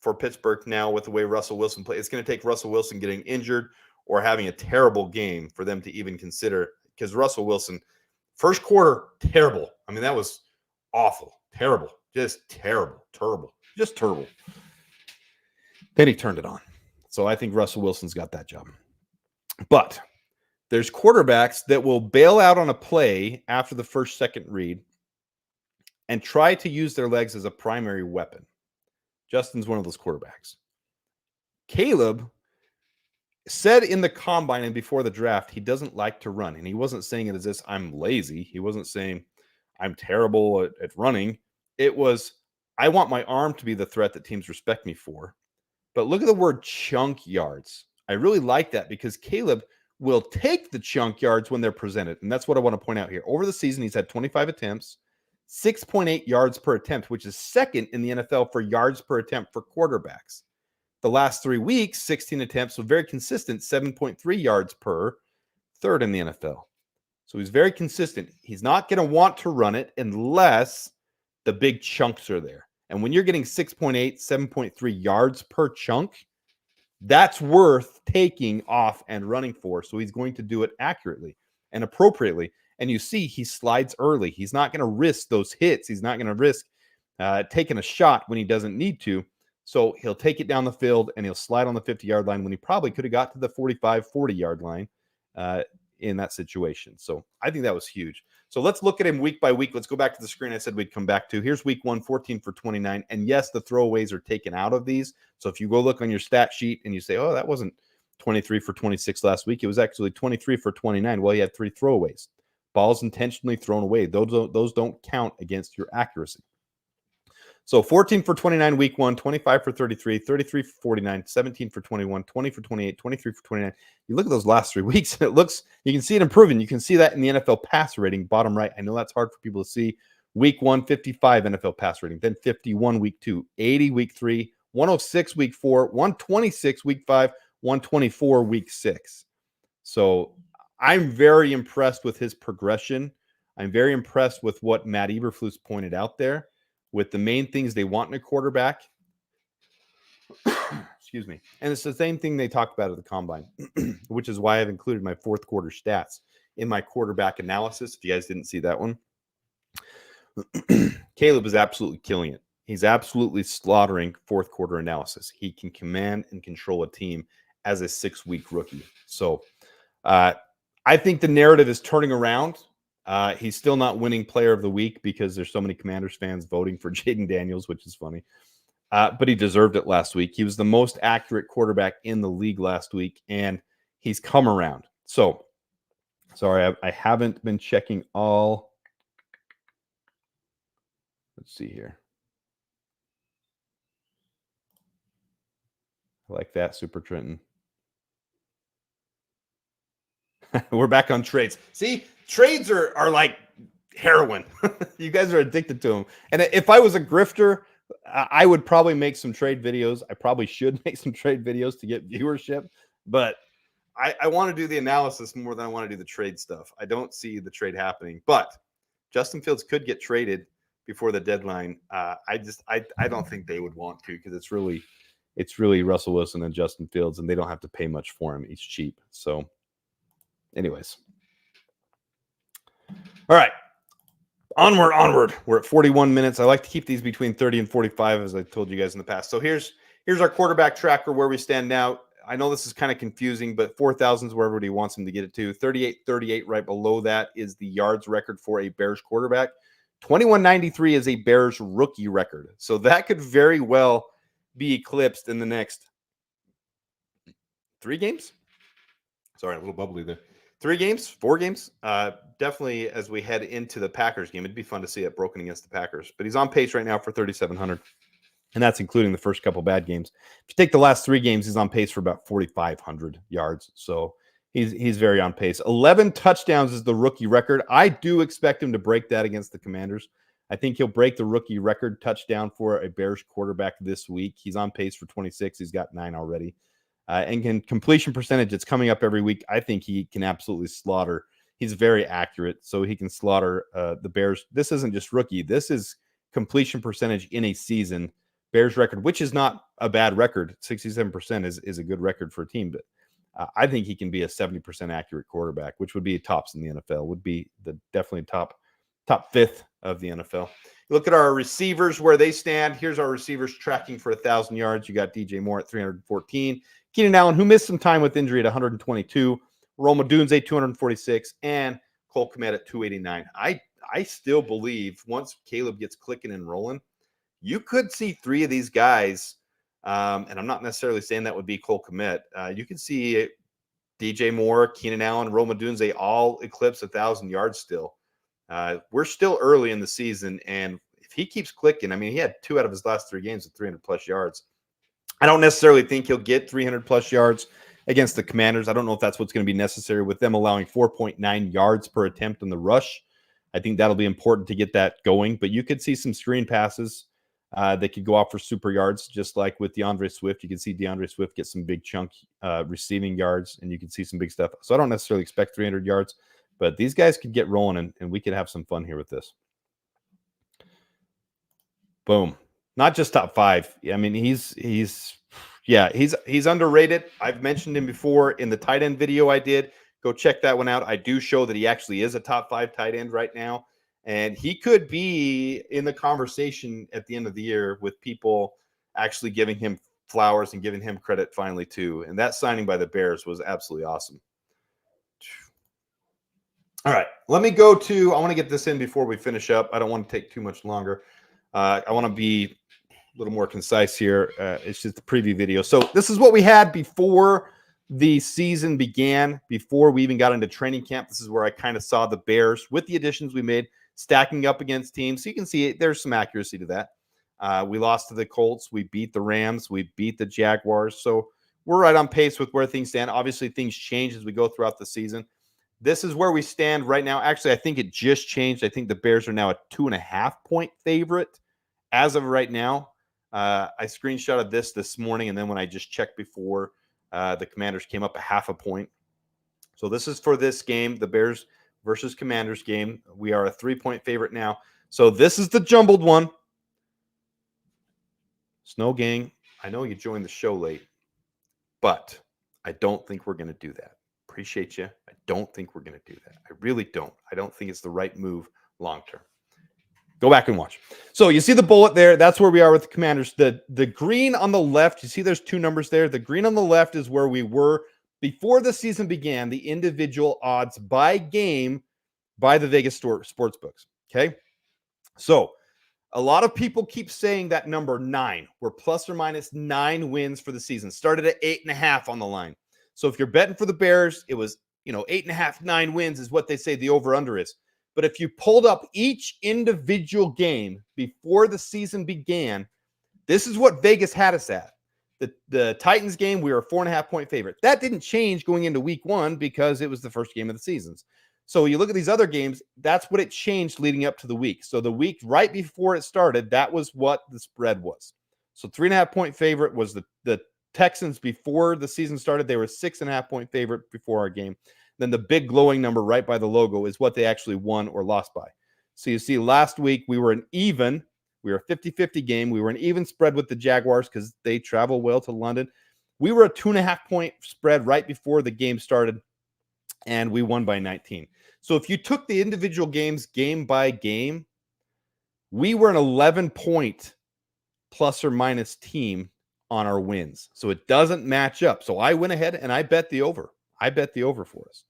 Speaker 2: for Pittsburgh now with the way Russell Wilson plays. It's going to take Russell Wilson getting injured or having a terrible game for them to even consider, because Russell Wilson, first quarter, terrible. I mean, that was awful. Terrible. Just terrible. Just terrible. Then he turned it on. So I think Russell Wilson's got that job. But there's quarterbacks that will bail out on a play after the first, second read and try to use their legs as a primary weapon. Justin's one of those quarterbacks. Caleb said in the combine and before the draft, he doesn't like to run. And he wasn't saying it as this, I'm lazy. He wasn't saying I'm terrible at running. It was, I want my arm to be the threat that teams respect me for. But look at the word chunk yards. I really like that because Caleb will take the chunk yards when they're presented. And that's what I want to point out here. Over the season, he's had 25 attempts, 6.8 yards per attempt, which is second in the NFL for yards per attempt for quarterbacks. The last 3 weeks, 16 attempts, so very consistent, 7.3 yards per, third in the NFL. So he's very consistent. He's not going to want to run it unless the big chunks are there. And when you're getting 6.8, 7.3 yards per chunk, that's worth taking off and running for. So he's going to do it accurately and appropriately. And you see, he slides early. He's not going to risk those hits. He's not going to risk taking a shot when he doesn't need to. So he'll take it down the field and he'll slide on the 50-yard line when he probably could have got to the 45, 40-yard line in that situation. So I think that was huge. So let's look at him week by week. Let's go back to the screen I said we'd come back to. Here's week 1, 14 for 29. And yes, the throwaways are taken out of these. So if you go look on your stat sheet and you say, oh, that wasn't 23 for 26 last week, it was actually 23 for 29. Well, he had 3 throwaways. Balls intentionally thrown away. Those don't count against your accuracy. So 14 for 29 week 1, 25 for 33, 33 for 49, 17 for 21, 20 for 28, 23 for 29. You look at those last 3 weeks, and it looks, you can see it improving. You can see that in the NFL pass rating, bottom right. I know that's hard for people to see. Week 1, 55 NFL pass rating, then 51 week 2, 80 week 3, 106 week 4, 126 week 5, 124 week 6. So I'm very impressed with his progression. I'm very impressed with what Matt Eberflus pointed out there, with the main things they want in a quarterback. Excuse me. And it's the same thing they talked about at the combine, which is why I've included my fourth quarter stats in my quarterback analysis. If you guys didn't see that one, Caleb is absolutely killing it. He's absolutely slaughtering fourth quarter analysis. He can command and control a team as a 6-week rookie. So I think the narrative is turning around. He's still not winning player of the week because there's so many Commanders fans voting for Jaden Daniels, which is funny. But he deserved it last week. He was the most accurate quarterback in the league last week, and he's come around. So, sorry, I haven't been checking all. Let's see here. I like that, Super Trenton. We're back on trades. See, trades are like heroin. You guys are addicted to them. And if I was a grifter, I would probably make some trade videos. I probably should make some trade videos to get viewership. But I want to do the analysis more than I want to do the trade stuff. I don't see the trade happening. But Justin Fields could get traded before the deadline. I don't think they would want to because it's really Russell Wilson and Justin Fields, and they don't have to pay much for him. He's cheap. So anyways. All right. Onward. We're at 41 minutes. I like to keep these between 30 and 45, as I told you guys in the past. So here's our quarterback tracker where we stand now. I know this is kind of confusing, but 4,000 is where everybody wants him to get it to. 38-38 right below that is the yards record for a Bears quarterback. 2193 is a Bears rookie record. So that could very well be eclipsed in the next 3 games. Sorry, a little bubbly there. 4 games. Definitely as we head into the Packers game, it'd be fun to see it broken against the Packers. But he's on pace right now for 3,700, and that's including the first couple bad games. If you take the last 3 games, he's on pace for about 4,500 yards. So he's very on pace. 11 touchdowns is the rookie record. I do expect him to break that against the Commanders. I think he'll break the rookie record touchdown for a Bears quarterback this week. He's on pace for 26. He's got 9 already. And completion percentage, it's coming up every week. I think he can absolutely slaughter. He's very accurate, so he can slaughter the Bears. This isn't just rookie. This is completion percentage in a season. Bears record, which is not a bad record. 67% is a good record for a team. But I think he can be a 70% accurate quarterback, which would be tops in the NFL. Would be the definitely top 5th of the NFL. Look at our receivers, where they stand. Here's our receivers tracking for 1,000 yards. You got DJ Moore at 314. Keenan Allen, who missed some time with injury, at 122. Rome Odunze, 246. And Cole Kmet at 289. I still believe once Caleb gets clicking and rolling, you could see 3 of these guys, and I'm not necessarily saying that would be Cole Kmet. You could see DJ Moore, Keenan Allen, Rome Odunze all eclipse 1,000 yards still. We're still early in the season, and if he keeps clicking, I mean, he had 2 out of his last 3 games with 300-plus yards. I don't necessarily think he'll get 300-plus yards against the Commanders. I don't know if that's what's going to be necessary with them allowing 4.9 yards per attempt in the rush. I think that'll be important to get that going, but you could see some screen passes that could go off for super yards, just like with DeAndre Swift. You can see DeAndre Swift get some big chunk receiving yards, and you can see some big stuff. So I don't necessarily expect 300 yards. But these guys could get rolling, and we could have some fun here with this. Boom. Not just top 5. I mean, he's underrated. I've mentioned him before in the tight end video I did. Go check that one out. I do show that he actually is a top 5 tight end right now. And he could be in the conversation at the end of the year with people actually giving him flowers and giving him credit finally too. And that signing by the Bears was absolutely awesome. All right, let me go to, I want to get this in before we finish up. I don't want to take too much longer. I want to be a little more concise here. It's just a preview video. So this is what we had before the season began, before we even got into training camp. This is where I kind of saw the Bears, with the additions we made, stacking up against teams. So you can see there's some accuracy to that. We lost to the Colts. We beat the Rams. We beat the Jaguars. So we're right on pace with where things stand. Obviously, things change as we go throughout the season. This is where we stand right now. Actually, I think it just changed. I think the Bears are now a 2.5-point favorite as of right now. I screenshotted this morning, and then when I just checked before, the Commanders came up a 0.5 point. So this is for this game, the Bears versus Commanders game. We are a 3-point favorite now. So this is the jumbled one. Snow Gang, I know you joined the show late. But I don't think we're going to do that. Appreciate you. I don't think we're going to do that. I really don't. I don't think it's the right move long term. Go back and watch. So you see the bullet there. That's where we are with the Commanders. The green on the left, you see there's two numbers there. The green on the left is where we were before the season began, the individual odds by game by the Vegas sports books. Okay. So a lot of people keep saying that number 9. We're plus or minus 9 wins for the season. Started at 8.5 on the line. So if you're betting for the Bears, it was 8.5, 9 wins is what they say the over/under is. But if you pulled up each individual game before the season began, this is what Vegas had us at. The Titans game, we were a 4.5-point favorite. That didn't change going into week 1 because it was the first game of the seasons. So you look at these other games, that's what it changed leading up to the week. So the week right before it started, that was what the spread was. So 3.5-point favorite was the Texans before the season started. They were 6.5-point favorite before our game. Then the big glowing number right by the logo is what they actually won or lost by. So you see last week we were an even. We were a 50-50 game. We were an even spread with the Jaguars because they travel well to London. We were a 2.5-point spread right before the game started, and we won by 19. So if you took the individual games game by game, we were an 11-point plus or minus team on our wins. So it doesn't match up. So I went ahead and I bet the over. I bet the over for us.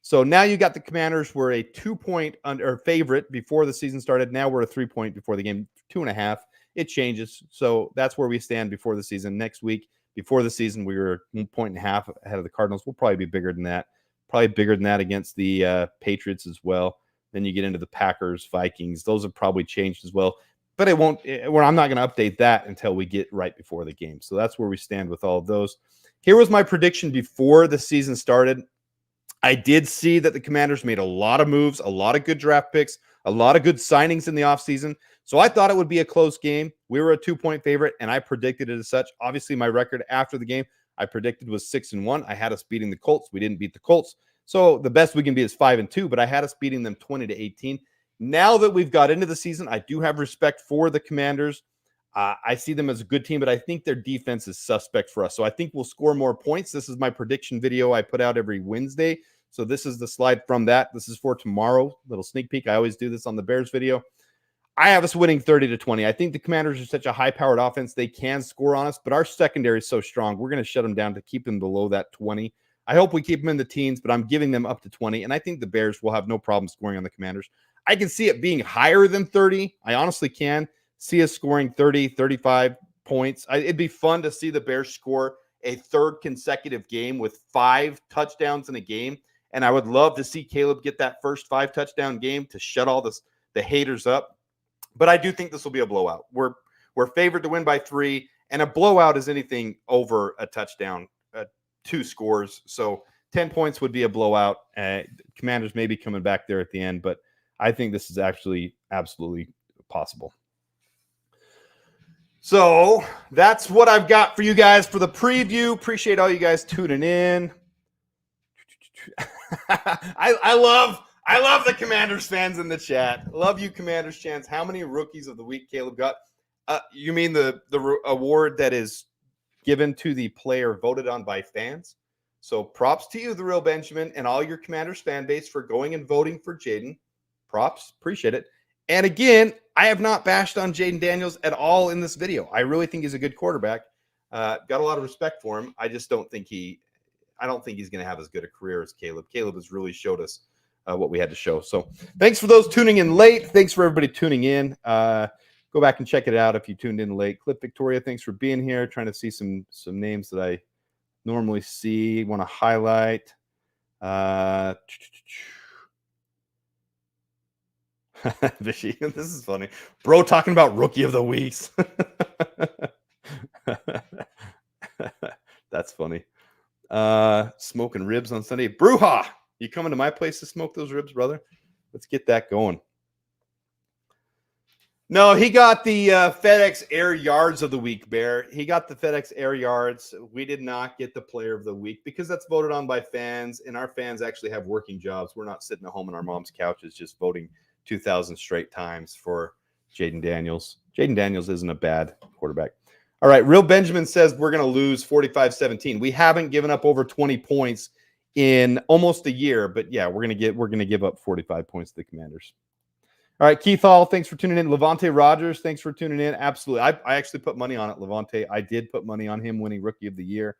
Speaker 2: So now you got the Commanders were a 2-point favorite before the season started. Now we're a 3-point before the game, 2.5. It changes. So that's where we stand before the season. Next week, before the season, we were 1.5 points ahead of the Cardinals. We'll probably be bigger than that. Probably bigger than that against the Patriots as well. Then you get into the Packers, Vikings. Those have probably changed as well. But it won't. I'm not going to update that until we get right before the game. So that's where we stand with all of those. Here was my prediction before the season started. I did see that the Commanders made a lot of moves, a lot of good draft picks, a lot of good signings in the offseason. So I thought it would be a close game. We were a 2-point favorite, and I predicted it as such. Obviously, my record after the game, I predicted was 6-1. I had us beating the Colts. We didn't beat the Colts. So the best we can be is 5-2, but I had us beating them 20-18. Now that we've got into the season, I do have respect for the Commanders. I see them as a good team, but I think their defense is suspect for us. So I think we'll score more points. This is my prediction video I put out every Wednesday. So this is the slide from that. This is for tomorrow. Little sneak peek. I always do this on the Bears video. I have us winning 30-20. I think the Commanders are such a high-powered offense. They can score on us, but our secondary is so strong. We're going to shut them down to keep them below that 20. I hope we keep them in the teens, but I'm giving them up to 20, and I think the Bears will have no problem scoring on the Commanders. I can see it being higher than 30. I honestly can see us scoring 30, 35 points. It'd be fun to see the Bears score a third consecutive game with 5 touchdowns in a game. And I would love to see Caleb get that first 5-touchdown game to shut all the haters up. But I do think this will be a blowout. We're favored to win by 3, and a blowout is anything over a touchdown, 2 scores. So 10 points would be a blowout. Commanders may be coming back there at the end, but I think this is actually absolutely possible. So that's what I've got for you guys for the preview. Appreciate all you guys tuning in. I love the Commanders fans in the chat. Love you, Commanders fans. How many rookies of the week Caleb got? You mean the award that is given to the player voted on by fans? So props to you, the real Benjamin, and all your Commanders fan base for going and voting for Jaden. Props, appreciate it. And again, I have not bashed on Jaden Daniels at all in this video. I really think he's a good quarterback. Got a lot of respect for him. I just don't think he's going to have as good a career as Caleb. Caleb has really showed us what we had to show. So thanks for those tuning in late. Thanks for everybody tuning in. Go back and check it out if you tuned in late. Clip Victoria, thanks for being here. Trying to see some names that I normally see. Want to highlight. Vishy, this is funny. Bro talking about rookie of the weeks. That's funny. Smoking ribs on Sunday. Bruja, you coming to my place to smoke those ribs, brother? Let's get that going. No, he got the FedEx Air Yards of the week, Bear. He got the FedEx Air Yards. We did not get the player of the week because that's voted on by fans, and our fans actually have working jobs. We're not sitting at home on our mom's couches just voting 2,000 straight times for Jaden Daniels. Jaden Daniels isn't a bad quarterback. All right. Real Benjamin says we're going to lose 45-17. We haven't given up over 20 points in almost a year, but yeah, we're going to give up 45 points to the Commanders. All right, Keith Hall, thanks for tuning in. Levante Rogers, thanks for tuning in. Absolutely. I actually put money on it, Levante. I did put money on him winning Rookie of the Year.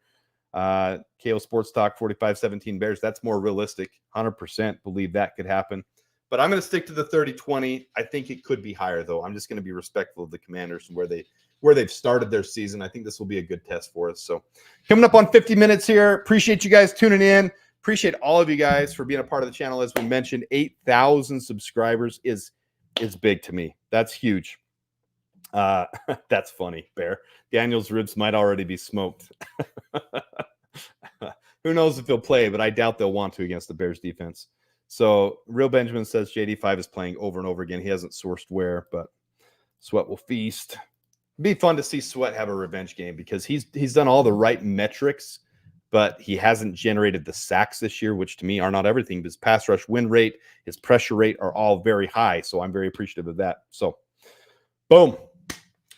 Speaker 2: KO Sports Talk, 45-17 Bears. That's more realistic. 100% believe that could happen. But I'm going to stick to the 30-20. I think it could be higher, though. I'm just going to be respectful of the Commanders and where they've started their season. I think this will be a good test for us. So coming up on 50 minutes here. Appreciate you guys tuning in. Appreciate all of you guys for being a part of the channel. As we mentioned, 8,000 subscribers is big to me. That's huge. That's funny, Bear. Daniel's ribs might already be smoked. Who knows if he'll play, but I doubt they'll want to against the Bears defense. So Real Benjamin says JD5 is playing over and over again. He hasn't sourced where, but Sweat will feast. It'd be fun to see Sweat have a revenge game because he's done all the right metrics, but he hasn't generated the sacks this year, which to me are not everything. His pass rush win rate, his pressure rate are all very high. So I'm very appreciative of that. So boom.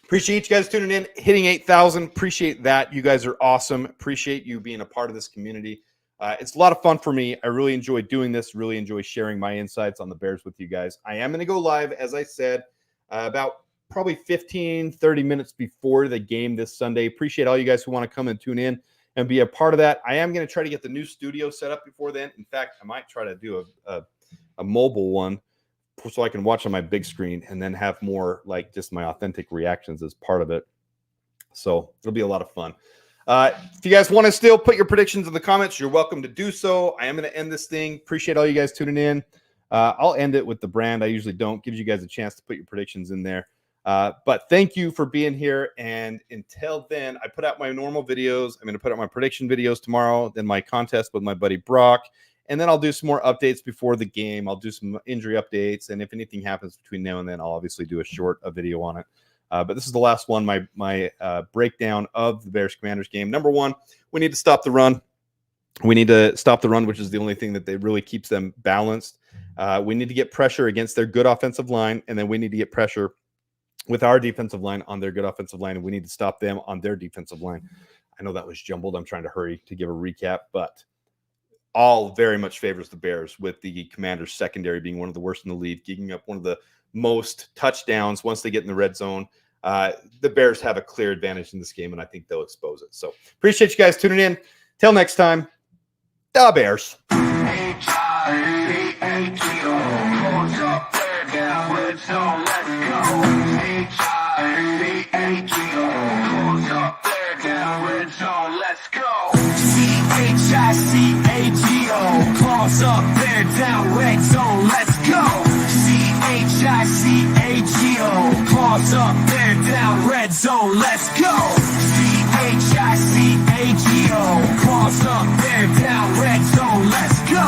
Speaker 2: Appreciate you guys tuning in, hitting 8,000. Appreciate that. You guys are awesome. Appreciate you being a part of this community. It's a lot of fun for me. I really enjoy doing this, really enjoy sharing my insights on the Bears with you guys. I am going to go live, as I said, about probably 15, 30 minutes before the game this Sunday. Appreciate all you guys who want to come and tune in and be a part of that. I am going to try to get the new studio set up before then. In fact, I might try to do a mobile one so I can watch on my big screen and then have more like just my authentic reactions as part of it. So it'll be a lot of fun. If you guys want to still put your predictions in the comments, you're welcome to do so. I am going to end this thing. Appreciate all you guys tuning in. I'll end it with the brand. I usually don't. Gives you guys a chance to put your predictions in there. But thank you for being here. And until then, I put out my normal videos. I'm going to put out my prediction videos tomorrow, then my contest with my buddy Brock. And then I'll do some more updates before the game. I'll do some injury updates. And if anything happens between now and then, I'll obviously do a video on it. But this is the last one, my breakdown of the Bears-Commanders game. Number one, we need to stop the run. We need to stop the run, which is the only thing that really keeps them balanced. We need to get pressure against their good offensive line, and then we need to get pressure with our defensive line on their good offensive line, and we need to stop them on their defensive line. I know that was jumbled. I'm trying to hurry to give a recap, but all very much favors the Bears, with the Commanders' secondary being one of the worst in the league, giving up one of the most touchdowns once they get in the red zone. The Bears have a clear advantage in this game, and I think they'll expose it. So appreciate you guys tuning in. Till next time, the Bears.
Speaker 1: C-H-I-C-A-G-O, claws up, bear down, red zone, let's go. C-H-I-C-A-G-O, claws up, bear down, red zone, let's go. C-H-I-C-A-G-O, claws up, bear down, red zone, let's go.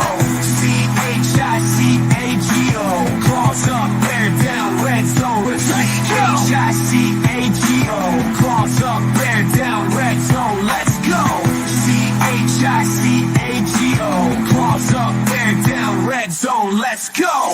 Speaker 1: C-H-I-C-A-G-O, claws up, bear down, red zone, let's go. C-H-I-C-A-G-O, claws up, bear down, red zone, let's go. C-H-I-C-A-G-O, claws up, bear down, red zone, let's go.